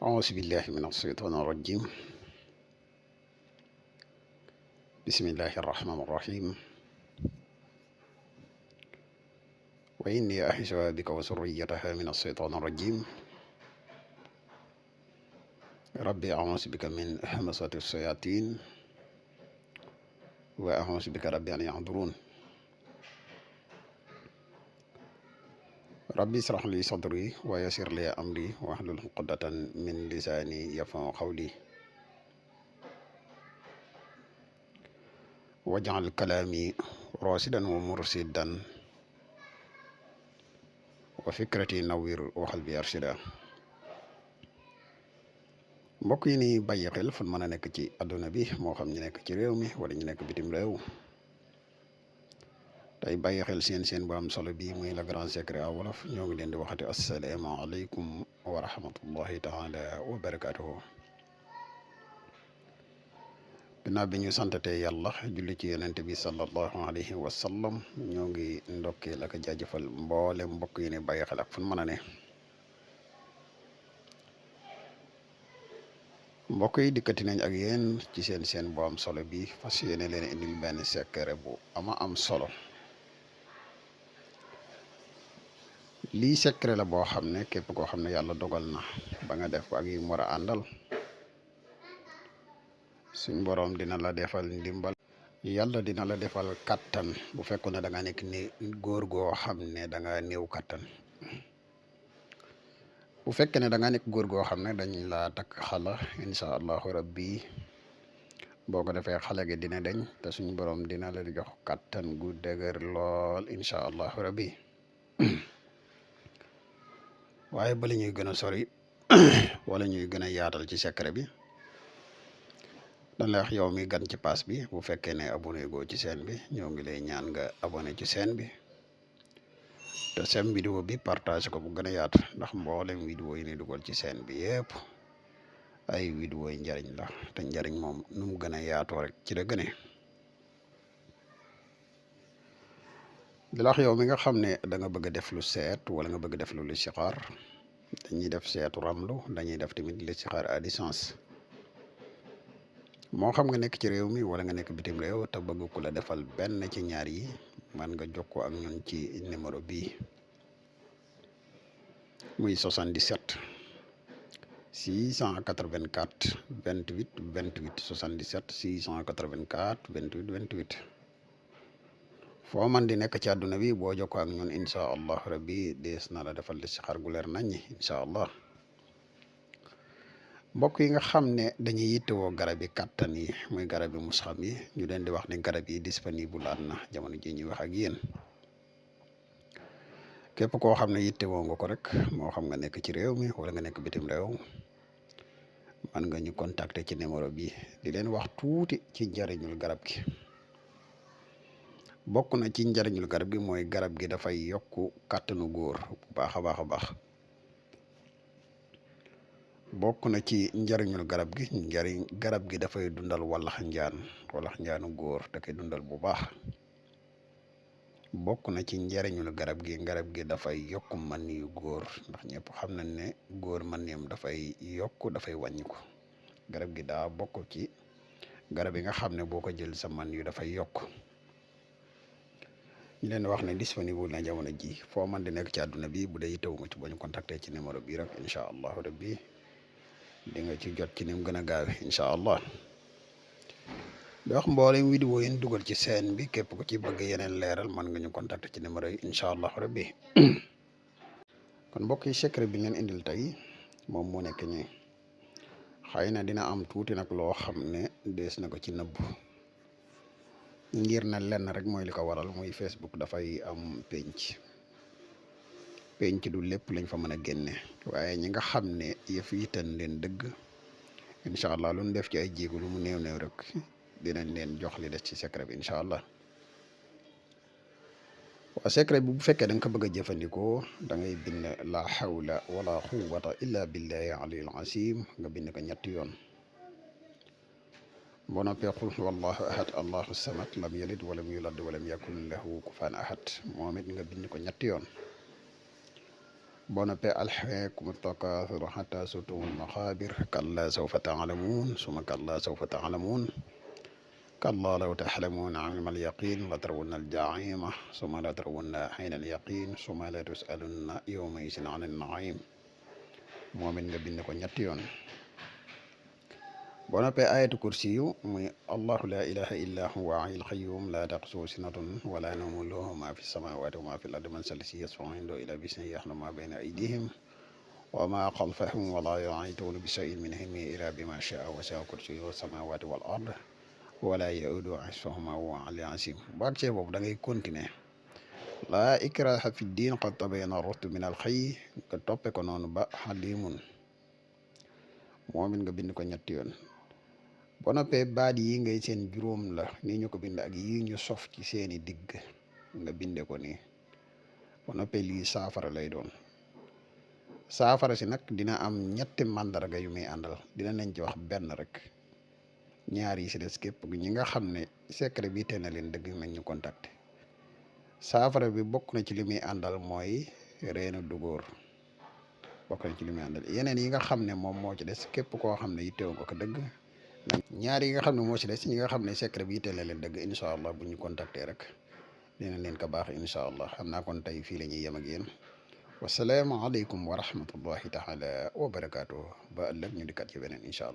أعوذ بالله من الشيطان الرجيم. بسم الله الرحمن الرحيم. وإني أعيذها بك وذريتها من الشيطان الرجيم. ربي أعوذ بك من همزات الشياطين وأعوذ بك ربي أن يحضرون. ربي اشرح لي صدري ويسر لي أمري واحلل عقدة من لساني يفقهوا قولي واجعل كلامي راشدا ومرشدا وفكرتي نوير وقلبي أرشدا. mbokk yi ni bàyyi xel fu mën a nekk ci àdduna bi moo xam ñu nekk ci réew mi wala ñu nekk bitim réew tey bàyyi xel seen bu am solo bi muy le grand secret à wolof ñoo ngi leen di waxati asalaamaaleykum wa rahmatullahi taala wa barakatuhu. ginnaaw bi ñu santatee yàlla julli ci yonente bi sallallahu alayhi wa sallam ñoo ngi ndokkeel ak jaajëfal mboole mbokk yi ni bàyyi xel ak fu mën a ne. mbokk yi dikkati nañ ak yéen ci seen bu am solo bi fas yéene leen indil benn secret bu am solo. lii secret la boo xam ne képp koo xam ne yàlla dogal na ba nga def ko ak yi mu war a àndal suñ boroom dina la defal ndimbal. yàlla dina la defal kattan bu fekkoon ne da nga nekk ni góor goo xam ne da nga néew kattan. bu fekkee ne da nga nekk góor goo xam ne dañ la takk xala incha allahu rabbi boo ko defee xale gi dina deñ te suñ borom dina la jox kattan gu dëgër lool incha allahu rabbi. waaye bala ñuy gën a sori wala ñuy gën a yaatal ci secret bi dañ lay wax yow mi gan ci pass bi bu fekkee ne abonné goo ci chaîne bi ñoo ngi lay ñaan nga abonné ci chaîne bi te sem vidéo bi partage ko bu gën a yaatu ndax mboolem vidéo yi ni dugal ci chaîne bi yëpp ay vidéo yi njariñ la te njariñ moom nu mu gën a yaatoo rek ci la gënee. di la wax yow mi nga xam ne da nga bëgg a def lu seet wala nga bëgg def lu listixaar dañuy def seetu ramlu dañuy def tamit listixaar à distance moo xam nga nekk ci réew mi wala nga nekk bitim réew te bëgg ku la defal benn ci ñaar yi man nga jokkoo ak ñun ci numéro bii muy 77 684 28 28 77 684 28 28. foo man di nekk ci àdduna bi boo jokkoo ak ñun incha allah rabbi dees na la defal listixaar gu leer naññi incha allah. mbokk yi nga xam ne dañuy yittewoo garab yi kàttan yi muy garab yi musxam yi ñu leen di wax ne garab yi disponible laan na jamono ji ñuy wax ak yéen. képp koo xam ne yittewoo nga ko rek moo xam nga nekk ci réew mi wala nga nekk bitim réew man nga ñu contacter ci numéro bi di leen wax tuuti ci njariñul garab gi. bokk na ci njariñul garab gi mooy garab gi dafay yokk kàttanu góor bu baax a baax a baax. bokk na ci njariñul garab gi garab gi dafay dundal wallax njaanu góor da koy dundal bu baax. bokk na ci njariñul garab gi dafay yokk man yu góor ndax ñëpp xam nañ ne góor man yam dafay yokk dafay wàññiku. garab gi daa bokk ci garab yi nga xam ne boo ko jël sa man yu dafay yokk. ñu leen wax ne disponible na jamono ji foo man di nekk ci àdduna bi bu dee yittewu nga ci boo ñu contacter ci numéro bii rek incha allahu rabbi di nga ci jot ci ni mu gën a gaawe incha allah. di wax mboolem vidéo yi ñu dugal ci chaîne bi képp ku ci bëgg yeneen leeral mën nga ñu contacter ci numéro yi incha allahu rabbi. kon mbokk yi secret bi ngeen indil tey moom moo nekk nii xëy na dina am tuuti nag loo xam ne dees na ko ci nëbb ngir na lenn rek mooy li ko waral muy Facebook dafay am penc du lépp lañ fa mën a génne waaye ñi nga xam ne yëf yitan leen dëgg incha allah lu ñu def ci ay jéego lu mu néew rek dinañ leen jox li des ci secret bi incha allah. waa secret bi bu fekkee da nga ko bëgg a jëfandikoo da ngay bind la hawla wala quwwata illa billahi aliyil azim nga bind ko ñetti yoon. boo noppee qul wallahu ahad allahu samad lam yalid walam yulad walam yakun lahu kufuwan ahad moom it nga bind ko ñetti yoon. boo noppee alhaakumu takaasur hattaa zurtumul maqaabir kallaa sawfa ta'lamuun summa kallaa sawfa ta'lamuun kallaa law ta'lamuuna ilmal yaqiin la tarawunna al-jahiima summa la tarawunnahaa aynal yaqiin summa la tus'alunna yawma izin anin na'iim moom it nga bind ko ñetti yoon. boo noppee ayatu kursi yu muy allahu la ilaha illa huwa al qayyum la taqsuhu sinatun wala nawmun lahu ma fi samawati wa ma fi l-ardi man zallati yashfa'u indahu illa bi'iznihi ya'lamu ma bayna aydihim wa ma khalfahum wa la yuhituna bi shay'in min ilmihi illa bima sha'a wa wasi'a kursiyyuhu samawati wal ard wa la ya'uduhu hifzuhuma wa huwa al-'aliyyul 'azim. baat cee boobu da ngay continuer laa ikraha fi diin qad tabayyana rushdu min al-ghayy nga toppe ko noonu ba halimun moom it nga bind ko ñetti yoon. boo noppee baat yi ngay seen juróom la nii ñu ko bind ak yi ñu sof ci seeni digg nga binde ko nii. boo noppee lii saafara lay doon. saafara si nag dina am ñetti màndarga yu muy àndal dina nañ ci wax benn rek ñaar yi si des képp ñi nga xam ne secret bi te na leen dëgg nañ ñu contacter. saafara bi bokk na ci li muy àndal mooy reenu dugóor bokk na ci li muy àndal yeneen yi nga xam ne moom moo ci des képp koo xam ne yittewu nga ko dëgg. ñaar yi nga xam ne moo ci des ñi nga xam ne secret bi yitteel na leen dëgg incha allah bu ñu contacter rek dina leen ko baax incha allah. xam naa kon tey fii la ñuy yem ak yéen wasalaamaaleykum wa rahmatullahi taala wa barakaatu ba ëllëg ñu dikkat ci beneen incha allah.